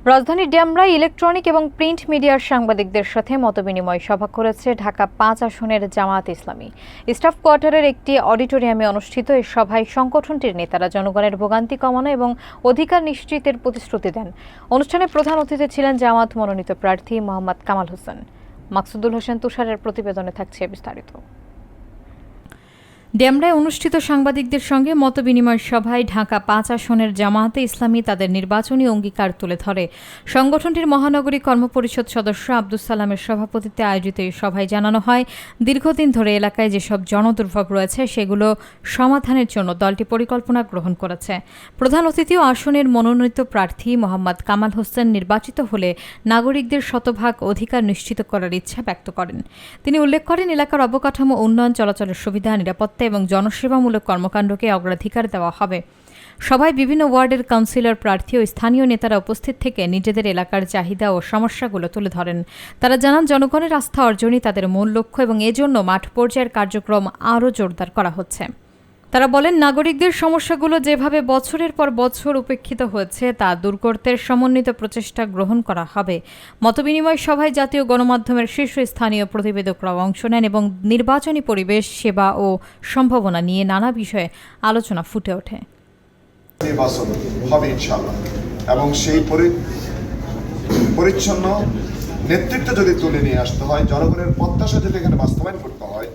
রাজধানীর ডেমরায় ইলেকট্রনিক এবং প্রিন্ট মিডিয়ার সাংবাদিকদের সাথে মতবিনিময় সভা করেছে ঢাকা ৫ আসনের জামায়াত ইসলামী। স্টাফ কোয়ার্টারের একটি অডিটোরিয়ামে অনুষ্ঠিত এই সভায় সংগঠনটির নেতারা জনগণের ভোগান্তি কমানো এবং অধিকার নিশ্চিতের প্রতিশ্রুতি দেন। অনুষ্ঠানে প্রধান অতিথি ছিলেন জামায়াত মনোনীত প্রার্থী মোহাম্মদ কামাল হোসেন। মাকসুদুল হোসেন তুষারের প্রতিবেদনে থাকছে বিস্তারিত। ডেমরায় অনুষ্ঠিত সাংবাদিকদের সঙ্গে মতবিনিময় সভায় ঢাকা ৫ আসনের জামায়াতে ইসলামী তাদের নির্বাচনী অঙ্গীকার তুলে ধরে। সংগঠনটির মহানগরী কর্মপরিষদ সদস্য আব্দুস সালামের সভাপতিত্বে আয়োজিত এই সভায় জানানো হয়, দীর্ঘদিন ধরে এলাকায় যেসব জনদুর্ভোগ রয়েছে সেগুলো সমাধানের জন্য দলটি পরিকল্পনা গ্রহণ করেছে। প্রধান অতিথি ও আসনের মনোনীত প্রার্থী মোহাম্মদ কামাল হোসেন নির্বাচিত হলে নাগরিকদের শতভাগ অধিকার নিশ্চিত করার ইচ্ছা ব্যক্ত করেন। তিনি উল্লেখ করেন, এলাকার অবকাঠামো উন্নয়ন, চলাচলের সুবিধা, নিরাপত্তা এবং জনসেবামূলক কর্মকাণ্ডকে অগ্রাধিকার দেওয়া হবে। সভায় বিভিন্ন ওয়ার্ডের কাউন্সিলর প্রার্থী ও স্থানীয় নেতারা উপস্থিত থেকে নিজেদের এলাকার চাহিদা ও সমস্যাগুলো তুলে ধরেন। তারা জানান, জনগণের আস্থা অর্জনই তাদের মূল লক্ষ্য এবং এজন্য মাঠ পর্যায়ের কার্যক্রম আরও জোরদার করা হচ্ছে। তারা বলেন, নাগরিকদের সমস্যাগুলো যেভাবে বছরের পর বছর উপেক্ষিত হয়েছে তা দূর করতে সমন্বিত প্রচেষ্টা গ্রহণ করা হবে। মতবিনিময় সভায় জাতীয় গণমাধ্যমের শীর্ষস্থানীয় প্রতিবেদকরাও অংশ নেন এবং নির্বাচনী পরিবেশ, সেবা ও সম্ভাবনা নিয়ে নানা বিষয়ে আলোচনা ফুটে ওঠে। নির্বাচন হবে ইনশাআল্লাহ, এবং সেই পরিচ্ছন্ন নেতৃত্ব যদি তুলে নিয়ে আসতে হয়, জনগণের প্রত্যাশা যদি এখানে বাস্তবায়ন করতে হয়,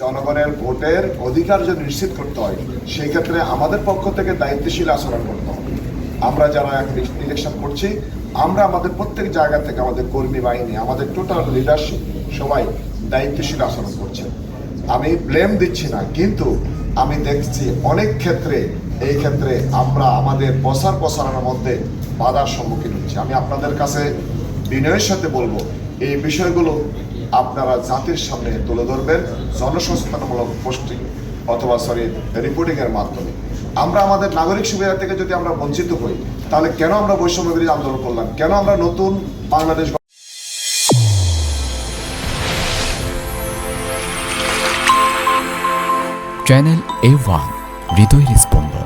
জনগণের ভোটের অধিকার যদি নিশ্চিত করতে হয়, সেই ক্ষেত্রে আমাদের পক্ষ থেকে দায়িত্বশীল আচরণ করতে হবে। আমরা যারা এখন ইলেকশন করছি, আমরা আমাদের প্রত্যেক জায়গা থেকে আমাদের কর্মী বাহিনী, আমাদের টোটাল লিডারশিপ সবাই দায়িত্বশীল আচরণ করছে। আমি ব্লেম দিচ্ছি না, কিন্তু আমি দেখছি অনেক ক্ষেত্রে এই ক্ষেত্রে আমরা আমাদের প্রচারণার মধ্যে বাধার সম্মুখীন হচ্ছি। আমি আপনাদের কাছে বিনয়ের সাথে বলবো, এই বিষয়গুলো আপনারা জাতির সামনে তুলে ধরবেন জনসচেতনমূলক পোস্টিং অথবা রিপোর্টিং এর মাধ্যমে। আমরা আমাদের নাগরিক সুবিধা থেকে যদি আমরা বঞ্চিত হই, তাহলে কেন আমরা বৈষম্য বিরোধী আন্দোলন করলাম? কেন আমরা নতুন বাংলাদেশ চ্যানেল A1 হৃদয়ের স্পন্দন।